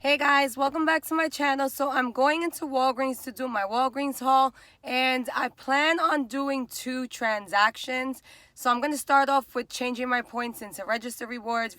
Hey guys, welcome back to my channel. So I'm going into Walgreens to do my Walgreens haul, and I plan on doing 2 transactions. So I'm going to start off with changing my points into register rewards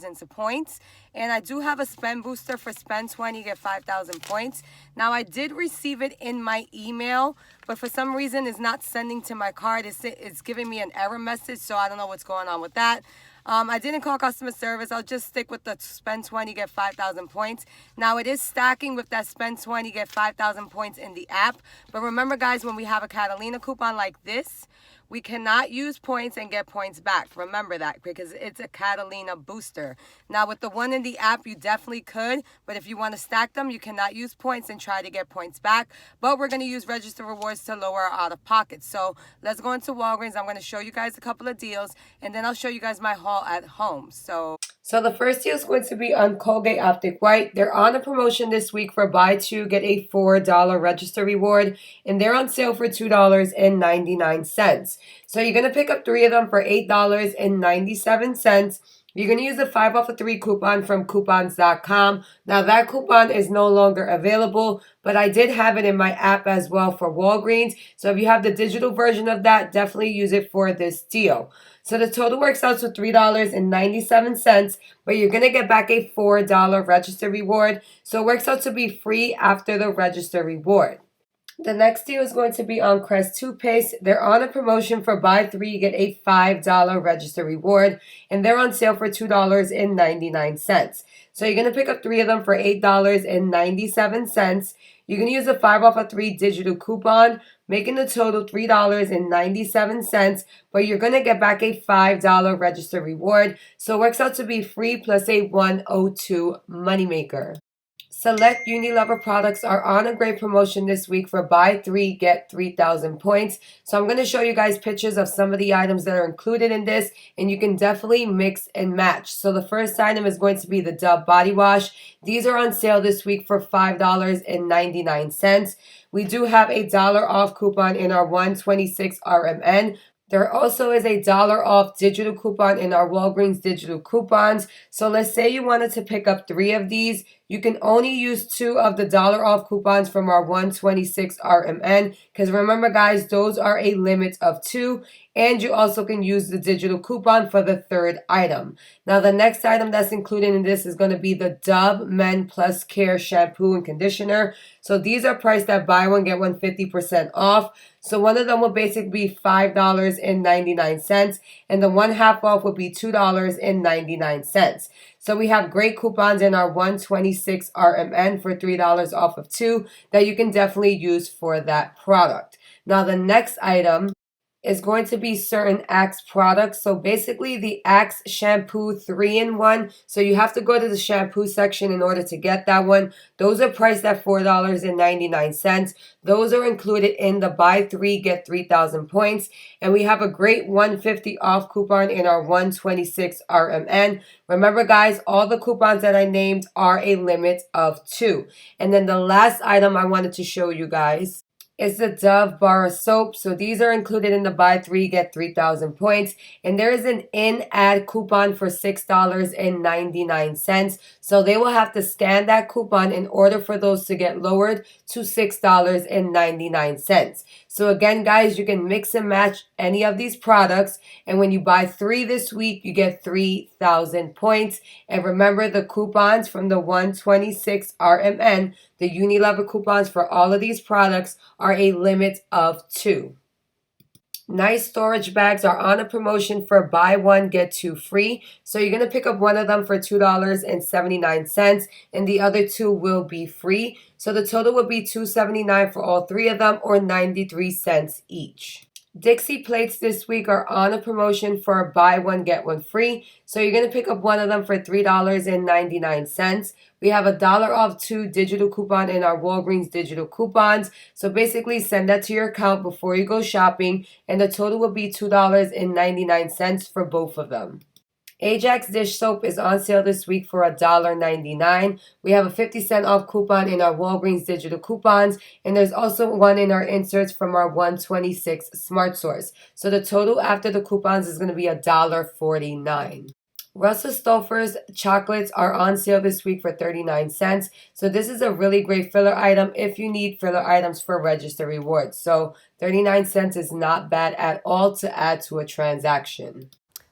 into points. And I do have a spend booster for spend 20, get 5,000 points. Now I did receive it in my email, but for some reason it's not sending to my card. It's giving me an error message, so I don't know what's going on with that. I didn't call customer service. I'll just stick with the spend 20, get 5,000 points. Now, it is stacking with that spend 20, get 5,000 points in the app. But remember, guys, when we have a Catalina coupon like this, we cannot use points and get points back. Remember that, because it's a Catalina booster. Now, with the one in the app, you definitely could. But if you want to stack them, you cannot use points and try to get points back. But we're going to use register rewards to lower our out-of-pocket. So let's go into Walgreens. I'm going to show you guys a couple of deals, and then I'll show you guys my haul at home. So the first deal is going to be on Colgate Optic White. They're on a promotion this week for buy 2, get a $4 register reward, and they're on sale for $2.99. So you're going to pick up 3 of them for $8.97. You're going to use the 5 off of 3 coupon from coupons.com. Now that coupon is no longer available, but I did have it in my app as well for Walgreens. So if you have the digital version of that, definitely use it for this deal. So the total works out to $3.97, but you're going to get back a $4 register reward. So it works out to be free after the register reward. The next deal is going to be on Crest toothpaste. They're on a promotion for buy 3, get a $5 register reward, and they're on sale for $2.99. So you're going to pick up 3 of them for $8.97. You're going to use the 5 off of 3 digital coupon, making the total $3.97, but you're going to get back a $5 register reward. So it works out to be free plus a $102 moneymaker. Select Unilever products are on a great promotion this week for buy 3, get 3,000 points. So I'm going to show you guys pictures of some of the items that are included in this, and you can definitely mix and match. So the first item is going to be the Dove body wash. These are on sale this week for $5.99. We do have a $1 off coupon in our 126 RMN. There also is a $1 off digital coupon in our Walgreens digital coupons. So let's say you wanted to pick up 3 of these. You can only use 2 of the $1 off coupons from our 126 RMN. Because remember, guys, those are a limit of 2. And you also can use the digital coupon for the 3rd item. Now, the next item that's included in this is going to be the Dove Men Plus Care Shampoo and Conditioner. So these are priced at buy 1, get 1 50% off. So one of them will basically be $5.99, and the 1/2 off would be $2.99. So we have great coupons in our 126 RMN for $3 off of 2 that you can definitely use for that product. Now the next item is going to be certain Axe products. So basically the Axe shampoo 3-in-1. So you have to go to the shampoo section in order to get that one. Those are priced at $4.99. Those are included in the buy 3, get 3,000 points. And we have a great 150 off coupon in our 126 RMN. Remember, guys, all the coupons that I named are a limit of 2. And then the last item I wanted to show you guys is the Dove bar of soap. So these are included in the buy 3, get 3,000 points. And there is an in-ad coupon for $6.99. So they will have to scan that coupon in order for those to get lowered to $6.99. So again, guys, you can mix and match any of these products. And when you buy 3 this week, you get 3,000 points. And remember, the coupons from the 126 RMN, the Unilever coupons for all of these products are a limit of 2. Nice storage bags are on a promotion for buy 1, get 2 free. So you're going to pick up one of them for $2.79, and the other 2 will be free. So the total will be $2.79 for all 3 of them, or 93 cents each. Dixie plates this week are on a promotion for buy 1, get 1 free. So you're going to pick up one of them for $3.99. We have a $1 off 2 digital coupon in our Walgreens digital coupons. So basically send that to your account before you go shopping, and the total will be $2.99 for both of them. Ajax dish soap is on sale this week for $1.99. We have a 50-cent off coupon in our Walgreens digital coupons, and there's also one in our inserts from our 126 Smart Source. So the total after the coupons is going to be $1.49. Russell Stouffer's chocolates are on sale this week for 39 cents. So this is a really great filler item if you need filler items for register rewards. So 39 cents is not bad at all to add to a transaction.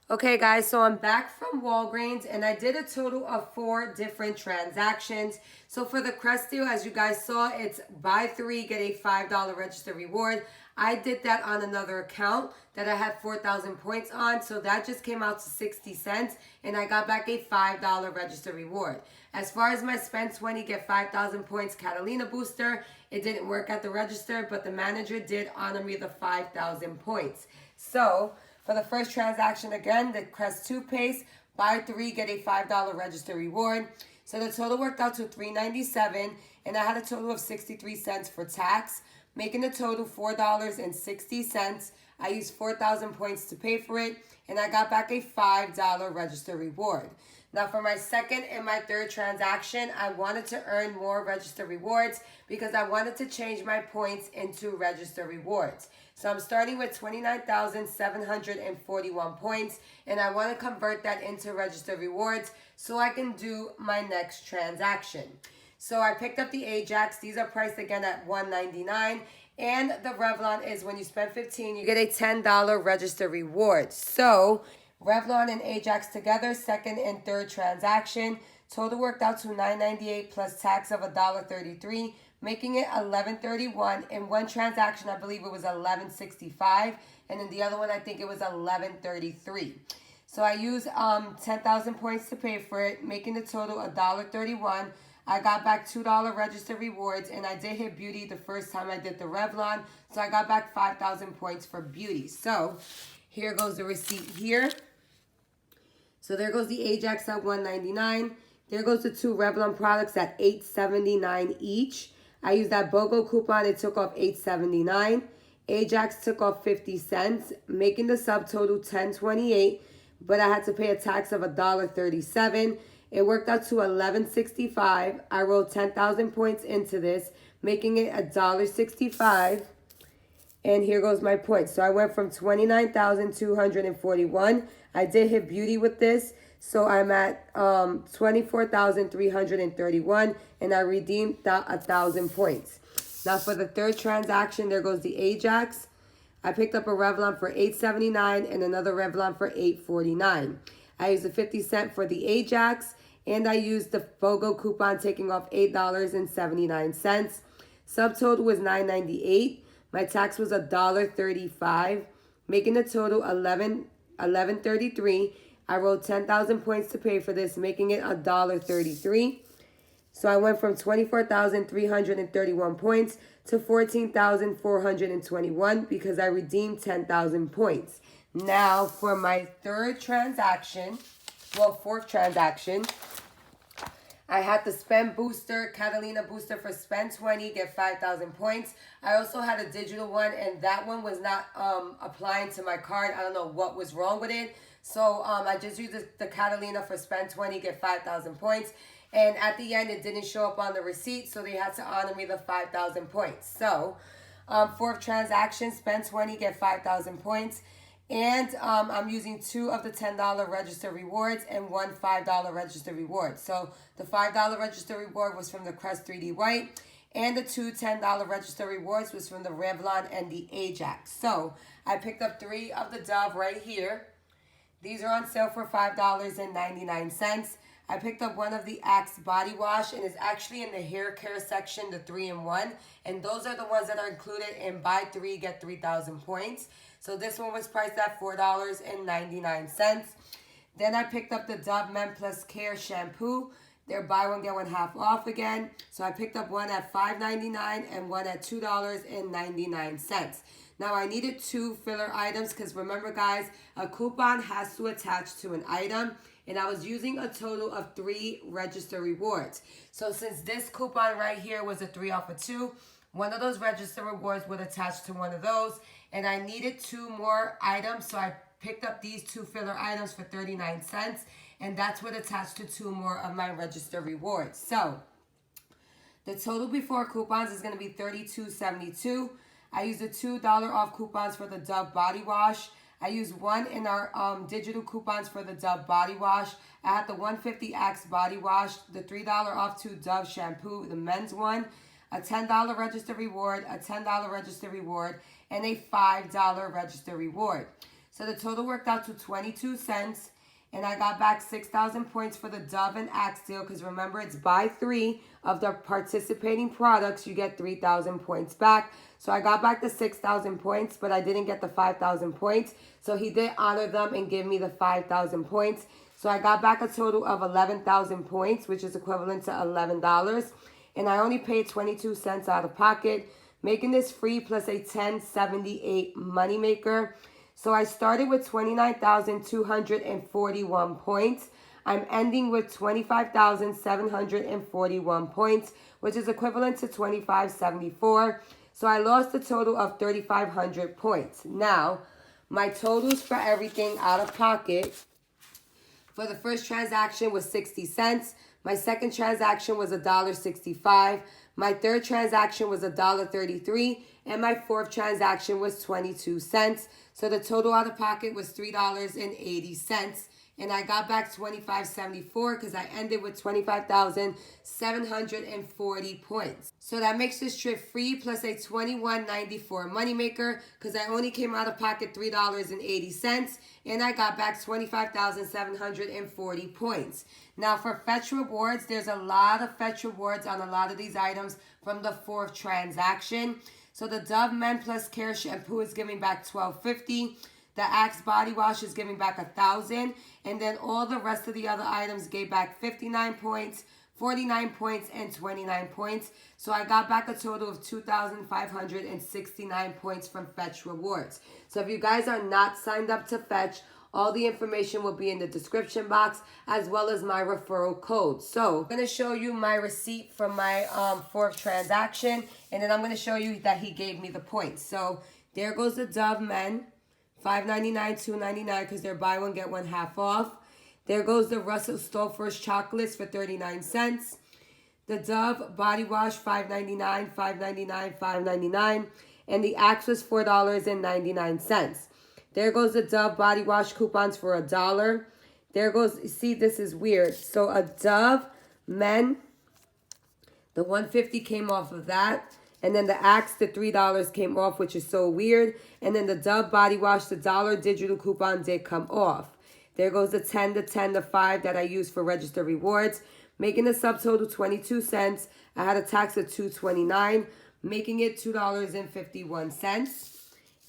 Okay guys, so I'm back from Walgreens and I did a total of 4 different transactions. So for the Crest deal, as you guys saw, it's buy 3, get a $5 register reward. I did that on another account that I had 4,000 points on. So that just came out to 60 cents and I got back a $5 register reward. As far as my spend 20, get 5,000 points Catalina booster, it didn't work at the register, but the manager did honor me the 5,000 points. So for the first transaction, again, the Crest toothpaste, buy 3, get a $5 register reward. So the total worked out to $3.97, and I had a total of 63 cents for tax, making the total $4.60. I used 4,000 points to pay for it, and I got back a $5 register reward. Now for my second and my third transaction, I wanted to earn more register rewards because I wanted to change my points into register rewards. So I'm starting with 29,741 points and I want to convert that into register rewards so I can do my next transaction. So I picked up the Ajax. These are priced again at $1.99. And the Revlon is when you spend $15, you get a $10 register reward. So Revlon and Ajax together, second and third transaction. Total worked out to $9.98 plus tax of $1.33, making it $11.31. In one transaction, I believe it was $11.65, and in the other one, I think it was $11.33. So I used 10,000 points to pay for it, making the total $1.31. I got back $2 register rewards, and I did hit beauty the first time I did the Revlon, so I got back 5,000 points for beauty. So here goes the receipt here. So there goes the Ajax at $1.99. There goes the 2 Revlon products at $8.79 each. I used that BOGO coupon. It took off $8.79. Ajax took off 50 cents, making the subtotal $10.28. But I had to pay a tax of $1.37. It worked out to $11.65. I rolled 10,000 points into this, making it $1.65. And here goes my points. So I went from 29,241. I did hit beauty with this. So I'm at 24,331. And I redeemed 1,000 points. Now for the third transaction, there goes the Ajax. I picked up a Revlon for $8.79 and another Revlon for $8.49. I used the 50 cent for the Ajax. And I used the BOGO coupon, taking off $8.79. Subtotal was $9.98. My tax was $1.35, making the total $11.33. I rolled 10,000 points to pay for this, making it $1.33. So I went from 24,331 points to 14,421 because I redeemed 10,000 points. Now for my fourth transaction, I had the spend booster, Catalina booster for spend 20, get 5,000 points. I also had a digital one, and that one was not applying to my card. I don't know what was wrong with it. So I just used the Catalina for spend 20, get 5,000 points. And at the end, it didn't show up on the receipt, so they had to honor me the 5,000 points. So fourth transaction, spend 20, get 5,000 points. And I'm using 2 of the $10 register rewards and 1 $5 register reward. So the $5 register reward was from the Crest 3D White, and the 2 $10 register rewards was from the Revlon and the Ajax. So I picked up 3 of the Dove right here. These are on sale for $5.99. I picked up one of the Axe body wash, and it's actually in the hair care section, the 3-in-1. And those are the ones that are included in buy 3, get 3,000 points. So this one was priced at $4.99. Then I picked up the Dove Men Plus Care shampoo. They're buy one, get one half off again. So I picked up one at $5.99 and one at $2.99. Now I needed 2 filler items because remember guys, a coupon has to attach to an item. And I was using a total of 3 register rewards. So since this coupon right here was a 3 off of 2, one of those register rewards would attach to one of those. And I needed 2 more items, so I picked up these 2 filler items for 39 cents. And that's what attached to 2 more of my register rewards. So the total before coupons is going to be $32.72. I used the $2 off coupons for the Dove body wash. I I used 1 in our digital coupons for the Dove body wash. I had the 150 Axe body wash, the $3 off 2 Dove shampoo, the men's one, a $10 register reward, a $10 register reward, and a $5 register reward. So the total worked out to 22 cents. And I got back 6,000 points for the Dove and Axe deal, because remember, it's buy 3 of the participating products, you get 3,000 points back. So I got back the 6,000 points, but I didn't get the 5,000 points. So he did honor them and give me the 5,000 points. So I got back a total of 11,000 points, which is equivalent to $11. And I only paid 22 cents out of pocket, making this free plus a $10.78 moneymaker. So I started with 29,241 points. I'm ending with 25,741 points, which is equivalent to 25.74. So I lost a total of 3,500 points. Now, my totals for everything out of pocket for the first transaction was 60 cents. My second transaction was $1.65. My third transaction was $1.33. And my fourth transaction was 22 cents. So the total out of pocket was $3.80. And I got back $25.74 because I ended with 25,740 points. So that makes this trip free plus a $21.94 moneymaker, because I only came out of pocket $3.80 and I got back 25,740 points. Now for fetch rewards, there's a lot of fetch rewards on a lot of these items from the fourth transaction. So the Dove Men Plus Care shampoo is giving back $12.50. The Axe body wash is giving back 1,000, and then all the rest of the other items gave back 59 points, 49 points, and 29 points. So I got back a total of 2,569 points from Fetch Rewards. So if you guys are not signed up to Fetch, all the information will be in the description box, as well as my referral code. So I'm going to show you my receipt from my fourth transaction, and then I'm going to show you that he gave me the points. So there goes the Dove Men. $5.99, $2.99 because they're buy one, get one half off. There goes the Russell Stouffer's chocolates for 39 cents. The Dove body wash, $5.99, $5.99, $5.99. And the Axe was $4.99. There goes the Dove body wash coupons for $1. There goes, see, this is weird. So a Dove Men, the 150 came off of that. And then the Axe, the $3 came off, which is so weird. And then the Dove body wash, the $1 digital coupon did come off. There goes the 10, the 10, the 5 that I used for register rewards, making the subtotal 22 cents. I had a tax of $2.29, making it $2.51.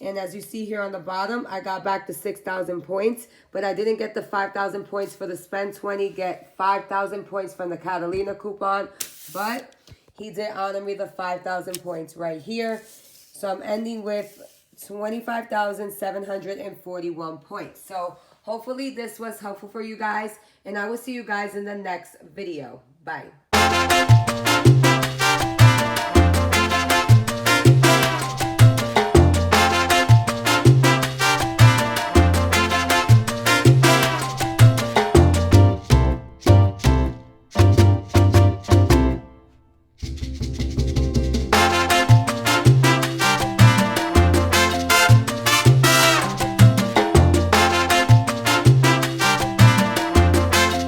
And as you see here on the bottom, I got back the 6,000 points, but I didn't get the 5,000 points for the spend 20, get 5,000 points from the Catalina coupon, but he did honor me the 5,000 points right here. So I'm ending with 25,741 points. So hopefully this was helpful for you guys, and I will see you guys in the next video. Bye.